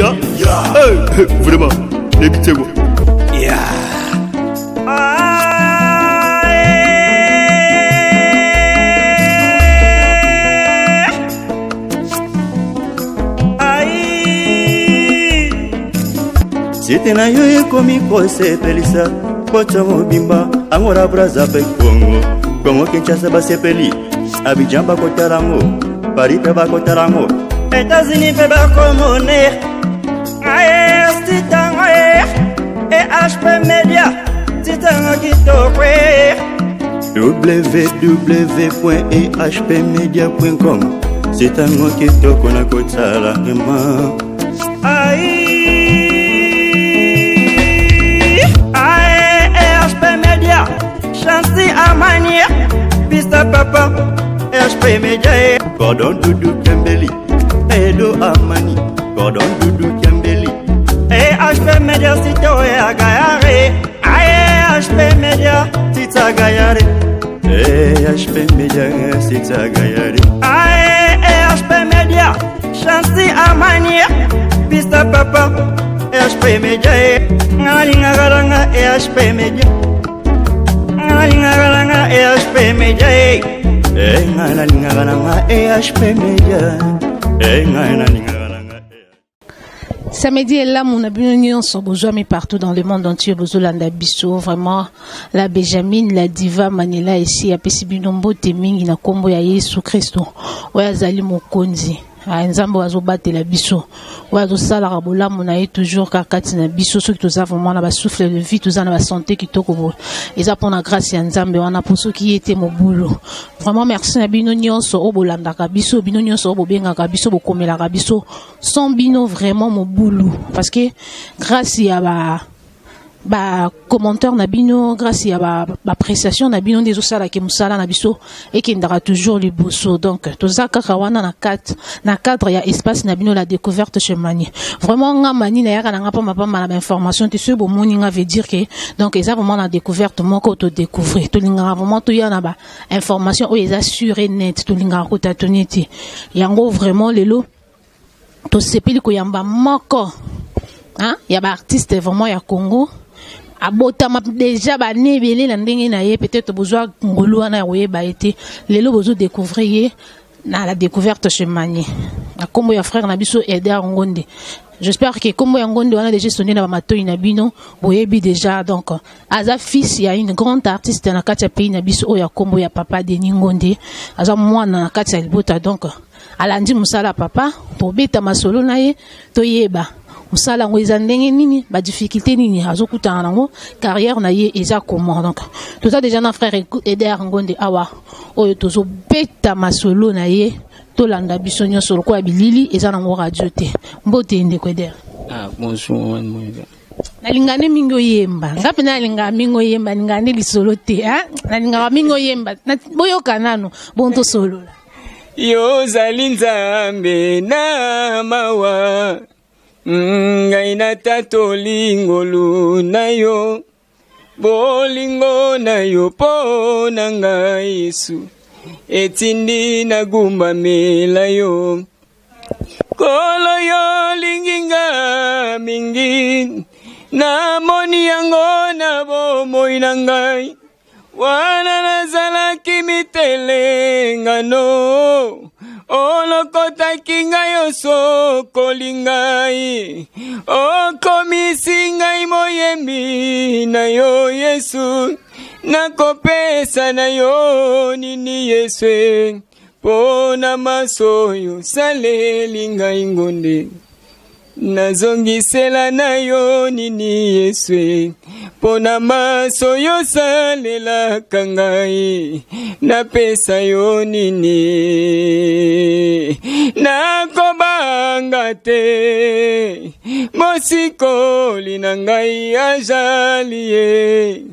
hein? Vraiment, débitez-moi. C'était na yo komi kose pelisa kocha mobimba angora braza pe Kongo Kinshasa ba sepeli Abidjan ba kotarango Paris pe ba kotarango États-Unis pe ba komone Titango et HP Media Titango kitokwe www.ehpmedia.com Titango kitoko na kotala ema Chancy Amani, Pista Papa, HP Media, Gordon Doudou Kembeli, Edo Amani, Gordon Doudou Kembeli, HP Media Sito Agayare, HP Media Tita Gayare, HP Media Tita Gayare, HP Media, Chancy Amani, Pista Papa, HP Media, Nalinga Garanga, HP Media. EHP Media Samedi est là, mon abonnement sur besoin mais partout dans le monde entier, Bozolanda Bisso, vraiment la Benjamin, la diva Manila ici à Pesibinombo Teming na kombo ya Yesu Kristo. Oya zali mokonzi. Nzambo azobate la biso wazo sala rabola mona est toujours kakati na biso ceux qui tous vraiment na ba souffle de vie tous na ba santé kitoko bo eza pour na grâce ya Nzambe wana pour ceux qui étaient mobulo vraiment merci na bino nyonso obolanda ka biso bino nyonso obobenga ka biso bokomela ka biso sans bino vraiment mobulo parce que grâce ya ba commentaire na bino grâce à ba appréciation na bino des osala ke musala na biso et qui ndara toujours les bosso donc tozaka kawana na cadre ya espace na bino la découverte chez Mani vraiment nga Mani na yaka nga pa na information te ce bo moni nga veut dire que donc eza vraiment la découverte moko to découvrir to linga vraiment to ya na ba information o eza sûr et net to linga ko ta toniti yango vraiment lelo to sepeli ko yamba moko hein ya ba artiste vraiment ya Congo abotama déjà ba nebele na ndenge na ye peut-être besoin ngolu wana yeba été lelo bozo découvrir na la découverte chez Mani na kombo ya frère na biso Eder Ngonde j'espère que kombo ya Ngonde wana déjà sonné na ba matoi na bino boyebi déjà donc aza fils ya une grande artiste na kati ya pays na biso oya kombo ya papa Denis Ngonde aza mwana na kati ya libota donc alandi musala papa pour beta masolo na ye toyeba musala ngo eza ndenge nini ba difficulté nini azokutana nango carrière na ye eza comment donc tout ça déjà na frère Eder Ngonde awa oyo tozo beta masolo na ye to landa biso nyonso lokwa bilili eza nango radio te mbote ndeko Eder bonjour nalingane mingo yemba ngapi nalinga mingo yemba ningane lisolo te nalinga mingo yemba boyoka nano bonto solo yo zali Nzambe na mawa ngai na tato lingolu na yo bolingo na yo po na ngai Yesu etindi na gumba mela yo kolo yo linginga mingi na moni yango na bomoi na ngai wana nazalaki mitelenga no olokotaki ngai osokoli ngai okomisi ngai moyembi na yo Yesu nakopesa na yo nini Yesu pona masoyo saleli ngai Ngonde nazongisela na yo nini Yesu pona masoyo salela kangai napesa yo nini nakobanga te mosikoli na ngai ajalie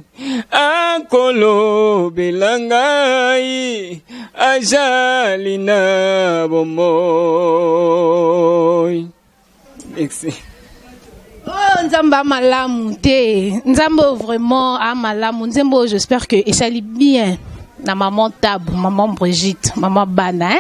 akolobela ngai ajali na bomoi. Merci. Oh, Nzamba malamu te. Nzambo vraiment a malamu. Nzambo, j'espère que ça lit bien. Na maman Tab, maman Brigitte, maman Bana,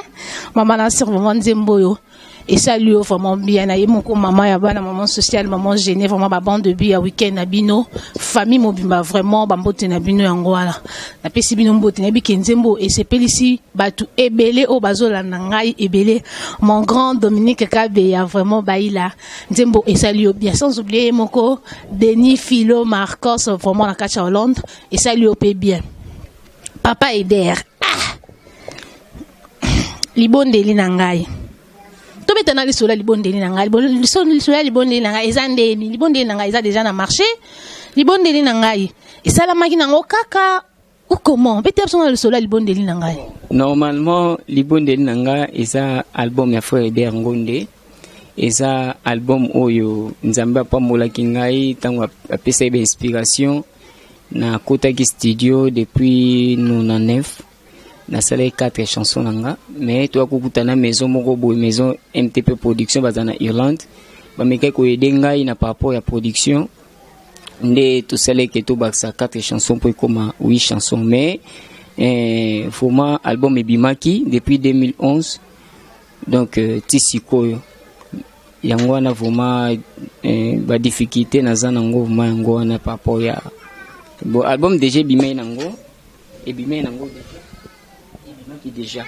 maman Nassir, maman Nzambo yo. et ça lui vraiment bien na yemoko maman ya bana maman social maman gêné vraiment ba bande de bi ya week-end na bino famille mobimba vraiment ba mbote na bino yango wala na pesi bino mbote na bi kenzembo et c'est pelisi batu ebele o bazola na ngai ebele mon grand Dominique Kabeya vraiment baila nzembo et ça lui bien sans oublier moko Denis Philo Marcos vraiment na kacha Hollande et ça lui opé bien papa Eder libondeli na ngai to betana lisola libondeli na ngai lisola libondeli na ngai ezandeni libondeli na ngai eza déjà na marché libondeli na ngai esalamaki nango kaka ou comment peut-être son lisola libondeli na ngai normalement libondeli na ngai eza album ya frère Eder Ngonde eza album oyo nzambe apambolaki ngai tango apesa ebe inspiration na kotaki studio depuis 99 na salé 4 chansons nanga mais toi kokutana maison moko boy maison MTP production bazana Irlande ba meka ko edenga ina par rapport ya production nde to salé que to baksa 4 chansons pour comme 8 chansons mais vraiment album ebimaki depuis 2011 donc tisiko yango wana vraiment ba difficulté na zana ngo vraiment yango wana par rapport ya bon album déjà ebimai nango déjà.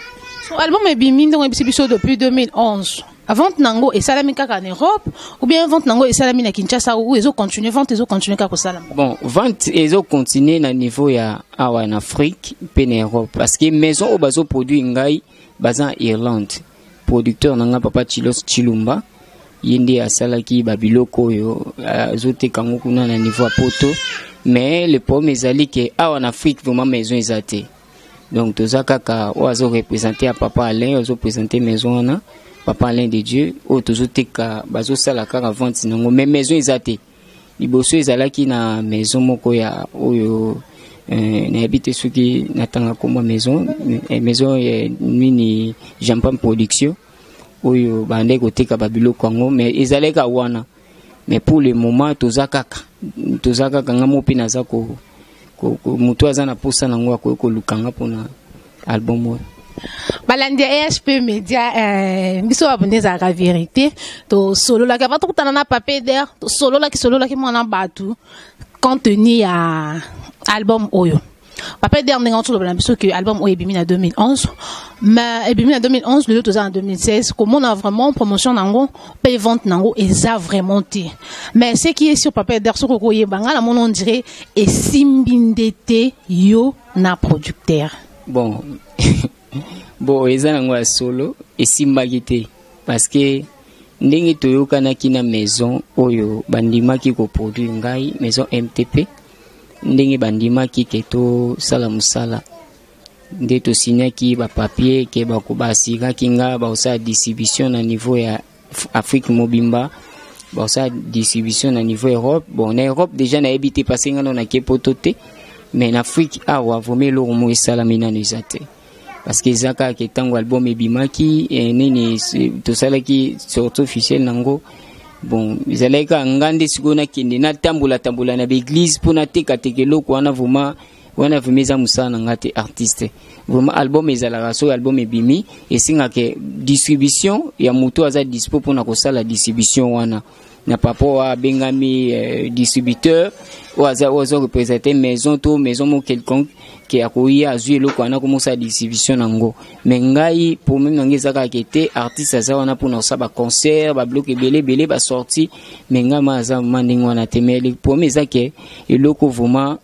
Son album est bimi dans l'exhibition depuis 2011. Avant Nango et Salami kaka en Europe ou bien vente Nango et Salami na Kinshasa ou ils ont continué vente ils ont continué kako Salam. Bon, vente ils ont continué na niveau ya en Afrique pe en Europe parce que maison au bazo produit ngai bazan Irlande. Producteur nanga papa Chilos Chilumba yende asalaki babiloko yo azote kango kuna na niveau poto mais le problème ezali que en Afrique vraiment maison ezate. Donc tout ça kaka ozo représenter à papa Alain ozo présenter maison na papa Alain de Dieu o toujours teka bazo sala kaka vente nango mais maison ezate liboso ezalaki na maison moko ya oyo na habite soki natanga comme maison mini Jampam production oyo bande ko teka babilo kongo mais ezaleka wana mais pour le moment tozaka ngamo pina za ko mutu azana posa nango akoko lukanga pona album oyo balandi EHP Media biso aboneza ka vérité to solo la ka bato kutana na Papa Eder to solo la ki mwana batu contenu ya album oyo Papa Eder ndenge on la biso que album oyo ebimi na 2011 mais ebimi na 2011 le autres en 2016 comment on a vraiment promotion nango paye vente nango eza vraiment té mais ce qui est sur Papa Eder soko ko yebanga la mon on dirait et simbindete yo na producteur bon bon eza nango solo et simbagité parce que ndenge toyokanaki na maison oyo bandimaki ko produire ngai maison MTP ndenge bandimaki keto sala musala nde to signaki ba papier ke ba ko basika kinga ba osa distribution na niveau ya Afrique mobimba ba osa distribution na niveau Europe bon na Europe déjà na habité passé ngano na kepotote mais en Afrique awa vomelo mo sala mina nizate parce que zaka ke tango album ebimaki nini to sala ki sortie officielle nango bon zaleka ngande sikona kende na tambula na l'église pour na teka tekelo ko wana wana vumeza musana ngate artiste vraiment album ezalaka so album ebimi esinga ke distribution ya mutu aza dispo pour na ko sala distribution wana na papo wa bengami distributeur ozo représenter maison mo quelconque qui a koya azui loko ana komosa distribution nango mais ngai pour même nangi zaka kete artiste aza wana pour na saba concert ba bloc belé ba sorti mais ngama aza mandingo wana temeli pour mes zake eloko vraiment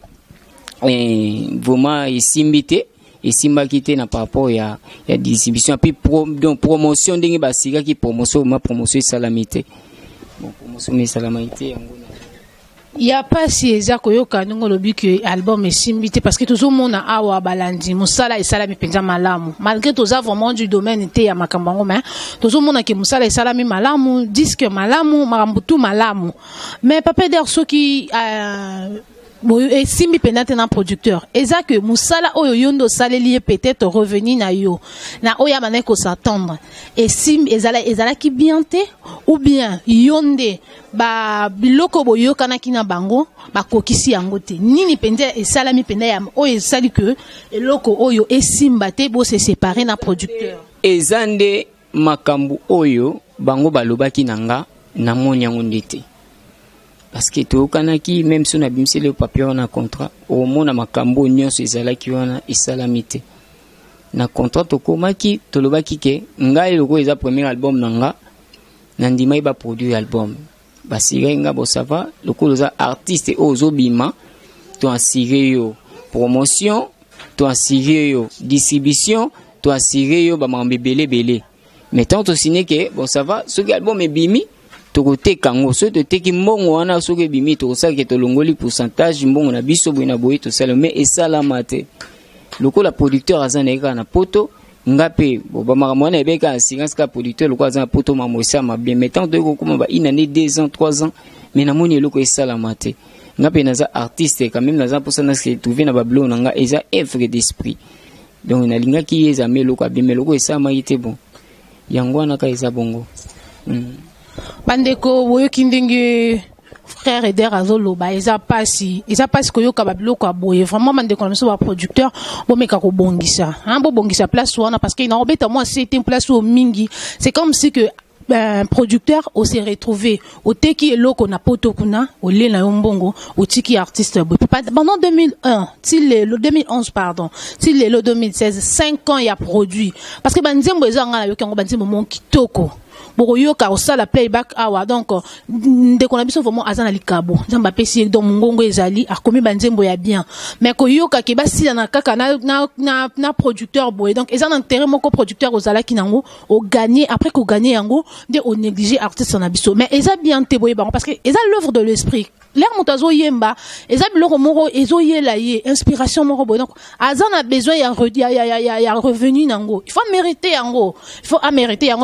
isimbité et simbakité na par rapport ya distribution puis donc promotion ndenge basika ki promotion salamité bon promotion salamité yango il y a pas si ezako yoka ndongo lobi que album esimbité parce que toujours mona awa balandi musala esalami penza malamu malgré tous vraiment du domaine té ya makambango mais toujours mona ke musala esalami malamu disque malamu marambutu malamu mais Papa Eder soki et simbi penate na producteur eza que musala oyo yondo saleli peut-être revenir na yo na oya maneko s'attendre et sim ezala ki bien te ou bien yonde ba biloko boyo kana kina bango ba kokisi yango te nini penza esalami penda ya oyo sali que eloko oyo esimba te bo se séparer na producteur ezande makambu oyo bango balobaki nanga na moni yango ndete parce que to kanaki même si on a bimsi le papier na contrat au mona makambo nyonso ezalaki wana isalamite na contrat to komaki to lobaki ke ngai loko eza premier album nanga na ndima iba produire album basire nga bo sava loko loza artiste ozo bima to assurer yo promotion to assurer yo distribution to assurer yo ba mambebele belé mais tant to signé que bon ça va ce album est bimi to côté kango so to teki mbongo wana so ke bimi to ça que to longoli pourcentage mbongo na biso boina boyi to sala mais et salamate loko la producteur azana eka na poto ngape bo ba makamwana ebeka assurance ka producteur loko azana poto mamosa ma bien mais tant to ko ba une année 2 ans 3 ans mais na moni loko et salamate ngape naza artiste quand même naza pour ça na se trouver na bablo nanga eza œuvre d'esprit donc na linga ki eza meloko bien meloko esa maite bon yango na ka eza bongo bandeko boyoki ndenge frère Eder azoloba eza pasi koyoka babiloko aboye vraiment bandeko na biso ba producteur bomeka ko bongisa bo bongisa place wana parce que na obeta moi c'était une place au mingi c'est comme si que producteur on s'est retrouvé au teki eloko na poto kuna au lela yombongo au tiki artiste pendant 2001 le 2011 pardon le 2016 5 ans il a produit parce que banzembo ezanga yoki ngo banzembo mon kitoko bokoyoka osala playback awa donc ndeko na biso vraiment azana likabo nzamba pesi donc ngongo ezali akomi banzembo ya bien mais koyoka ke basila na kaka na producteur boy donc ezana intérêt moko producteur ozala kinango o gagner après ko gagner yango de o négliger artiste na biso mais eza bien te boy parce que eza l'œuvre de l'esprit l'air montazo yemba eza biloko moko ezo yela ye inspiration moko boy donc azana besoin ya revenu nango il faut mériter yango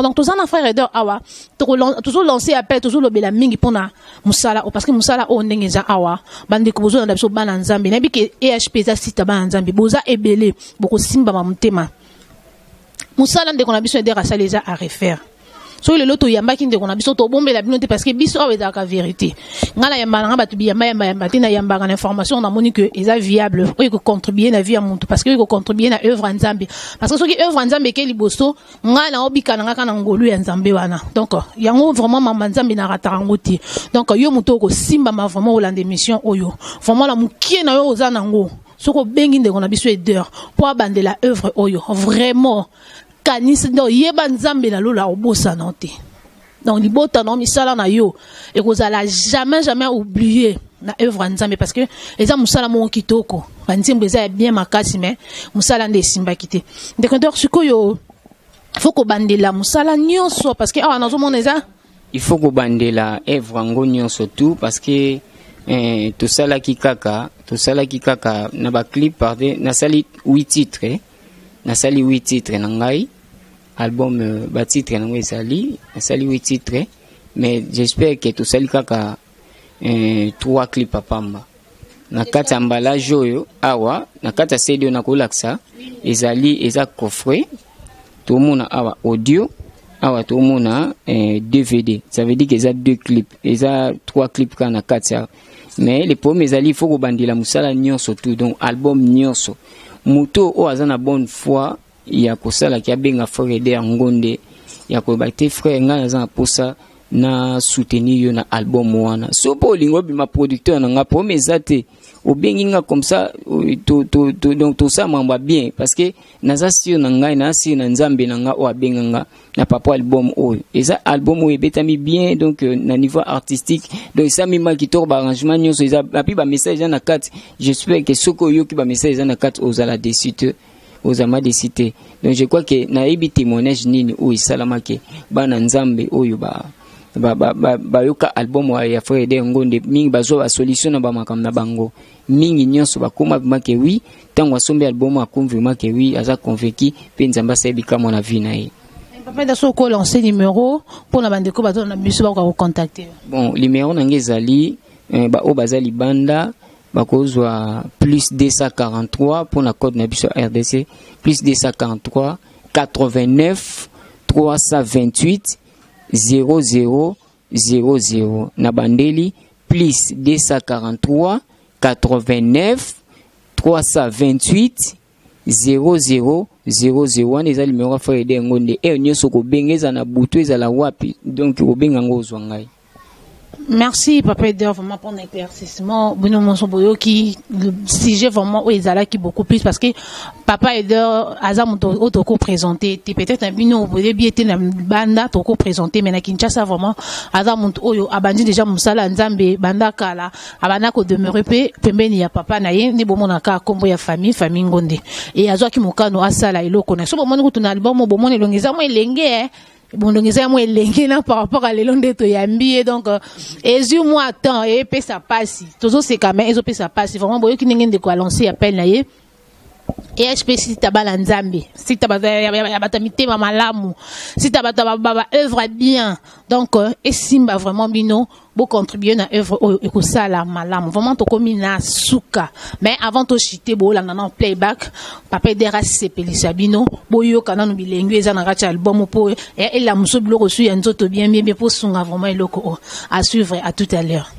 donc tozana frère Eder awa toujours lancer appel toujours lobela mingi pona musala parce que musala o ndenge za awa bande ko bozo na biso bana nzambe na biki EHP za sita bana nzambe boza ebele boko simba ma mutema musala ndeko na biso Eder asala eza à refaire so le loto yamba ki ndeko na biso to bombela binote parce que biso awa eza ka vérité ngala yamba nga batu yamba tina yamba na information na moni que eza viable o ko contribuer na vie ya muntu parce que ko contribuer na œuvre nzambe parce que so ki œuvre nzambe ke liboso ngala obika na ngaka na ngolu ya nzambe wana donc yango vraiment mama nzambe na ratara ngoti donc yo muto ko simba ma vraiment olande mission oyo vraiment la mukie na yo oza nango soko bengi ndeko na biso Eder po abandela œuvre oyo vraiment kanis do yeba nzambe na lola obosa nante donc libota no misala na yo et kozala jamais oublier na œuvre nzambe parce que eza musala mo kitoko banzembo eza bien makasi mais musala nde simba kité ndeko sikoyo faut ko bandela musala nyonso parce que nazo mona eza il faut ko bandela œuvre ngo nyonso tout parce que tout ça là ki kaka na ba clip pardon na sali 8 titres nasali 8 titres na ngai album ba titre na ngai nasali 8 titres mais j'espère que tout sali kaka 3 clips apamba na kati emballage oyo awa na kati CD na kolaksa eza coffret tout mona awa audio awa tout mona DVD ça veut dire que ça 2 clips eza 3 clips kana kati mais les premiers ali il faut ko bandila musala nyonso tout donc album nyonso muto o azana bonne foi ya kosala ki abenga frère Eder ngonde ya ko bate frère nga azana posa na soutenir yo na album wana so po lingo bi ma producteur nga premier zate o bengi nga comme ça donc tout ça mamba bien parce que naza sur na ngai na si na nzambe na nga o abenga nga na papa album oyo eza album oyo betami bien donc na niveau artistique donc ça mima ki to ba arrangement nyonso eza api ba message na kat j'espère que soko yo ki ba message na kat ozala décide aux amas de cité donc je crois que na ebi témoignage nini o isalama ke bana nzambe oyo ba yoka album ya frère Eder ngonde mingi bazo ba solution na ba makam na bango mingi nyonso ba koma make oui tango asombe album a convaincu que oui aza convaincu pe nzamba sebi kama na vie na ye papa da soko lancer numéro pour na bandeko bazo na biso ba ko contacter bon numéro na ngezali ba o bazali banda bakozwa plus 243 pour la code na biso RDC plus 243 89 328 0000 na bandeli plus 243 89 328 0000 001 eza numéro ya frère Eder Ngonde nyonso kobengeza na butu ezala wapi donc kobenga ngo ozwa ngai. Merci Papa Eder vraiment pour l'éclaircissement. Qui le sujet vraiment où ils allaient qui beaucoup plus parce que Papa Eder Azam autoco présenté peut-être un bino vous bien été dans banda toko présenté mais na Kinshasa vraiment Azam oyo abandi déjà musala nzambe banda kala abana ko demeurer pe pembeni ya papa na ye ni bomona ka kombo ya famille Ngonde et azwa ki mukano asala iloko na so bomona ko tuna album bomona elongeza mo elenge bon donc ça moi l'engin par rapport à l'élan de toyambi donc et moi attends et puis ça passe toujours c'est quand même et puis ça passe vraiment boyo qui n'engin de quoi lancer appel na ye et espèce si tabala nzambe si tabata batamite malamu si tabata baba œuvre bien donc et simba vraiment bino beau contribuer na œuvre et que ça la malamu vraiment to comme na suka mais avant to chiter bo la nana playback Papa Eder sepelisa bino boyo kana no bilengi eza na kati album po et la muso bilo reçu ya nzoto bien pour sunga vraiment eloko à suivre à tout à l'heure.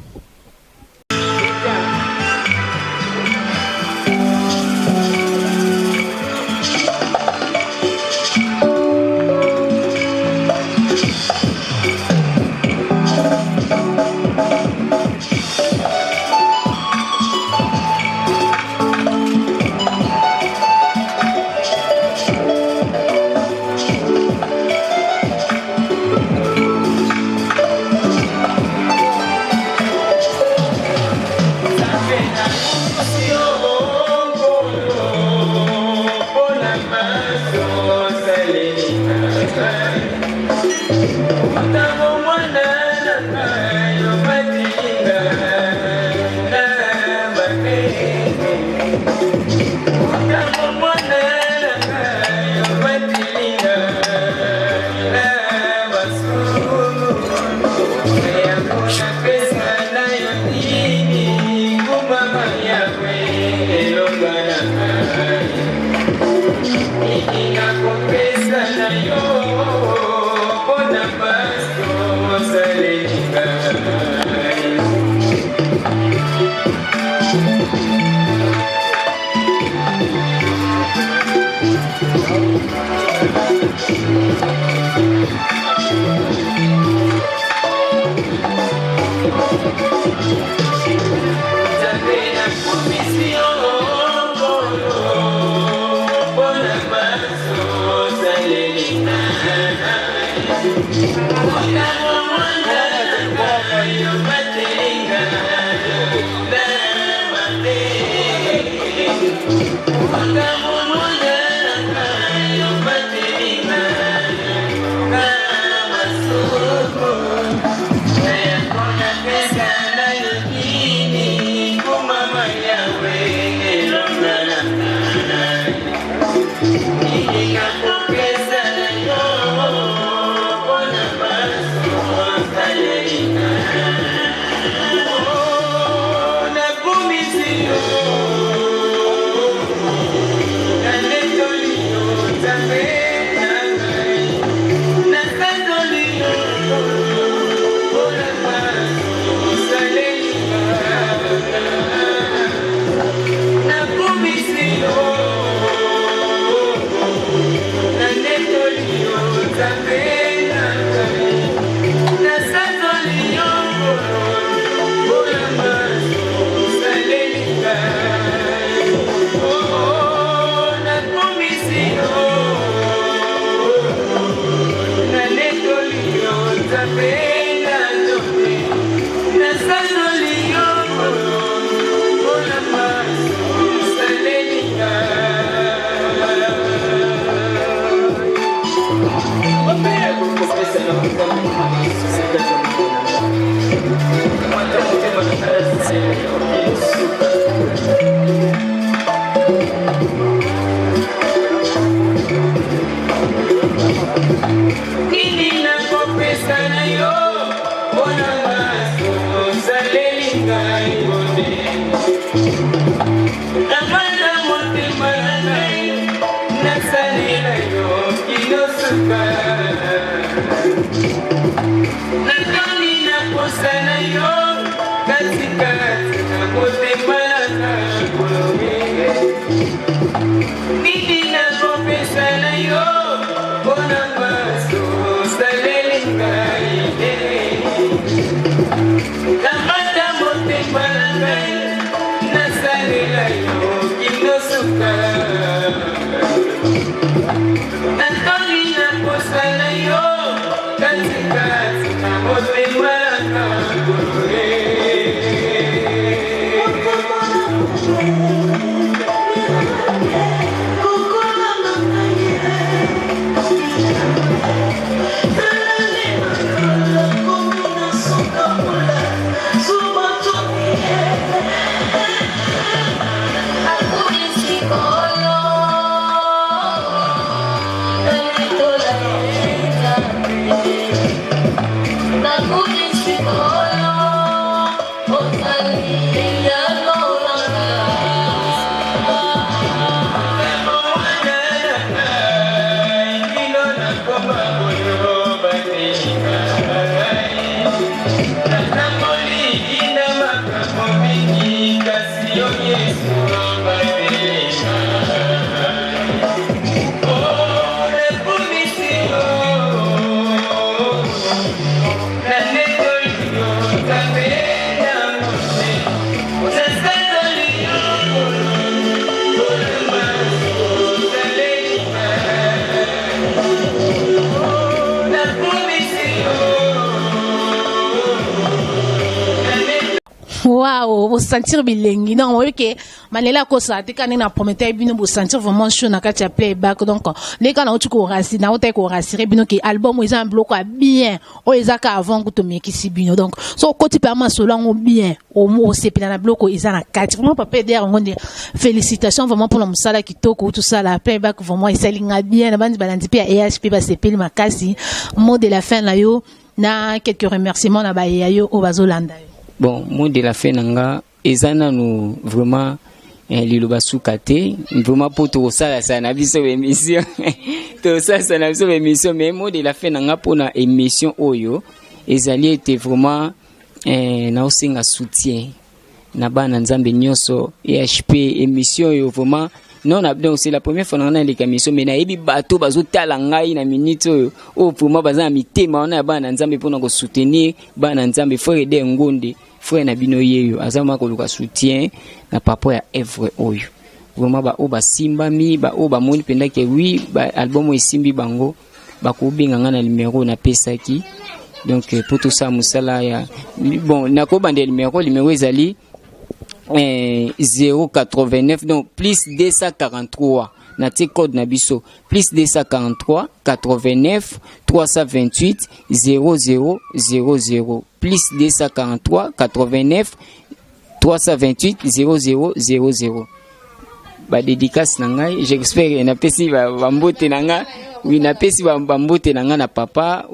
Let's go. Waouh, vous sentir bilingue. Non, oui que manela ko sa te kana na prometteur bino vous sentir vraiment chaud na kati ya playback. Donc les kana otu ko rasi na ote ko rasire bino ke album ils un bloc bien. O ezaka avant ko to meki si bino. Donc so ko ti perma solo ngo bien. O se pela na bloc ils na kati. Vraiment papa der ngonde félicitations vraiment pour le musala kitoko tout ça la playback vraiment isalinga bien na bandi balandi pe EHP ba se peli makasi. Mot de la fin là yo na quelques remerciements na ba yo o bazolanda. Bon, mot de la fin nanga ezana nous vraiment liloba sukate vraiment pour tout ça ça na biso émission tout ça ça na biso émission mais mot de la fin nanga pour na émission oyo ezali était vraiment na osinga soutien na bana nzambe nyonso EHP émission yo vraiment non donc c'est la première fois na na émission mais na yebi bato bazotala ngai na minute oyo o vraiment baza mitema na bana nzambe pour na ko soutenir bana nzambe frère de ngonde frère na bino yeyo azama ko luka soutien na papa ya Evre oyo vraiment ba o ba simbami ba o ba moni penda ke oui ba album esimbi bango ba ko benga ngana numéro na pesaki donc pour tout ça musala ya bon na ko bande numéro ezali 089 donc plus 243 na code na biso plus 243 89 328 0000 plus 243 89 328 0000 ba dédicace na ngai j'espère na pesi ba mbote na nga oui na pesi ba mbote na nga na papa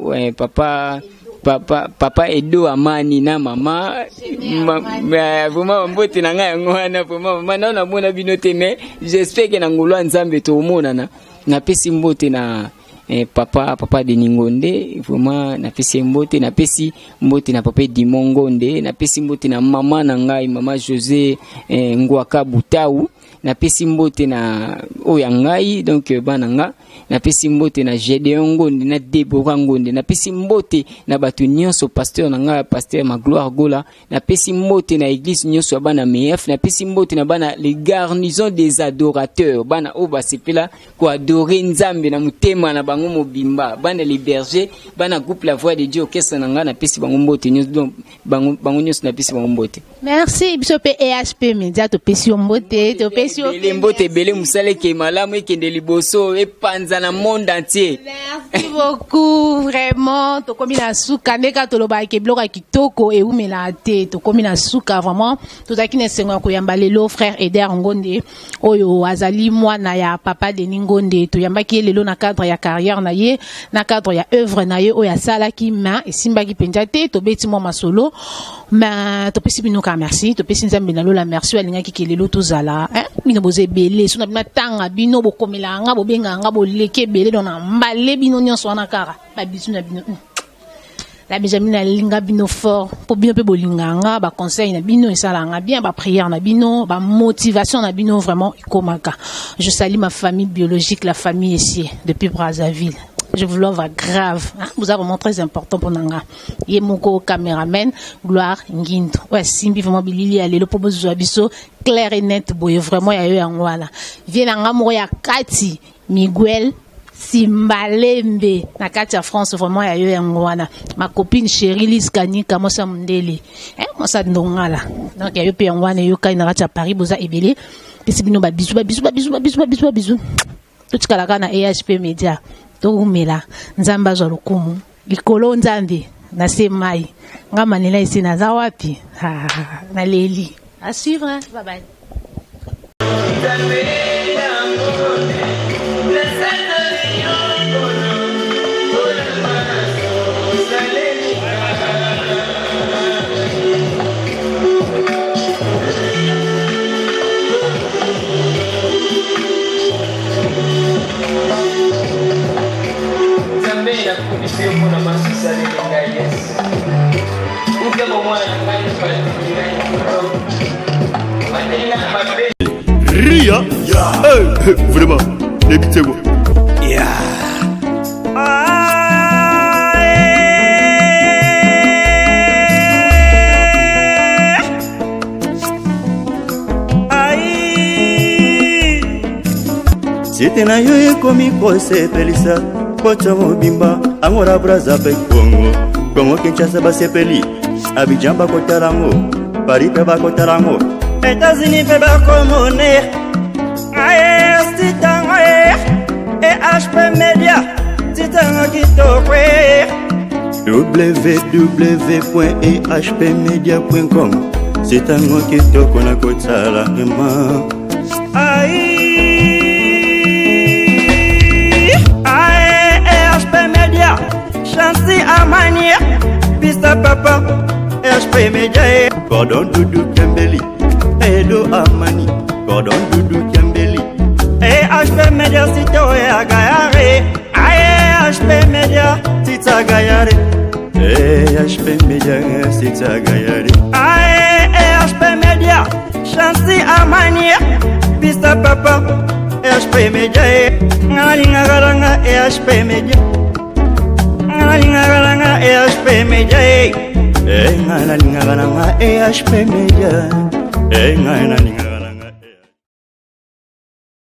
papa Edo Amani na mama vraiment mbote na nga ngwana vraiment mama na mona binote mais j'espère que na ngolo nzambe to mona na pesi mbote na papa de Ningonde vraiment na pesi mbote na papa Dimongonde na pesi mbote na mama na ngai mama José Ngwaka Butau na pesi mbote na oya ngai donc bana nga na pesi mbote na Gédéon Ngonde na Deborah Ngonde na pesi mbote na bato nyonso pasteur na nga pasteur Magloire Gola na pesi mbote na église nyonso bana MEF na pesi mbote na bana les garnisons des adorateurs bana oba sepela ko adorer nzambe na mutema na bango mobimba bana les bergers bana groupe la voix de Dieu orchestre na nga na pesi bango mbote nyonso donc bango nyonso na pesi bango mbote. Merci biso pe EHP Media to pesi mbote to pesi bele mbote bele musale ke malamu ekende liboso epanza na monde entier. Merci beaucoup vraiment to komi na suka ndeka to loba ke bloka kitoko e umela te to komi na suka vraiment to zakine sengo ko yamba lelo frère Eder Ngonde oyo azali mwana ya papa de Ningonde to yamba ki lelo na cadre ya carrière na ye na cadre ya œuvre na ye oya sala ki ma esimba ki penja te to beti mo masolo ma to pesi bino ka merci to pesi nzambe na lola merci alinga ki lelo to zala bino boze belé suna bina tanga bino bokomela nga bobenga nga boleke belé dona mbale bino nyonso wana kara ba bisu na bino la Benjamin na linga bino fort pour bien pe bolinga nga ba conseil na bino esala nga bien ba prière na bino ba motivation na bino vraiment ikomaka. Je salue ma famille biologique, la famille ici depuis Brazzaville. je vous l'offre grave. Hein? Vous êtes vraiment très important pour Nanga. Yemoko caméraman, Gloire Ngindo. Ouais, Simbi vraiment bilili allez le propos de Abisso clair et net boye vraiment ya yo angwana. Vient Nanga moya Kati Miguel Simbalembe na kati ya France vraiment ya yo angwana. Ma copine chérie Lise Kanika Mosa Mundele. Hein, Mosa Ndongala. Donc ya yo pe angwana yo kai na kati ya Paris boza ebele. Bisibino ba bisou. Tout kalaka na AHP Media. To umela nzamba zwa lukumu. Likolo nzambe na semai. Ngama nila isi na za wapi? Na leli. À suivre, hein? Bye bye. Ria, vraiment, les Bitego. C'était na yo ekomi kosepelisa kocha mobimba angora braza pe Kongo Kinshasa basepeli Abidjan bakotarango Paris pe bakotarango États-Unis pe bakomone aye sitango et HP Media sitango kitokwe www.ehpmedia.com sitango kitoko na kotala ema aye HP Media Chancy Amani Pista Papa HP Media Gordon Dudu Kembeli Edo Amani Gordon Dudu Kembeli HP Media Sito Agayare HP Media Sita Agayare HP Media Sita Agayare HP Media Chancy Amani Pista Papa HP Media Ngalingaranga HP Media Ngalingaranga HP Media Ngalingaranga HP Media Ngalingaranga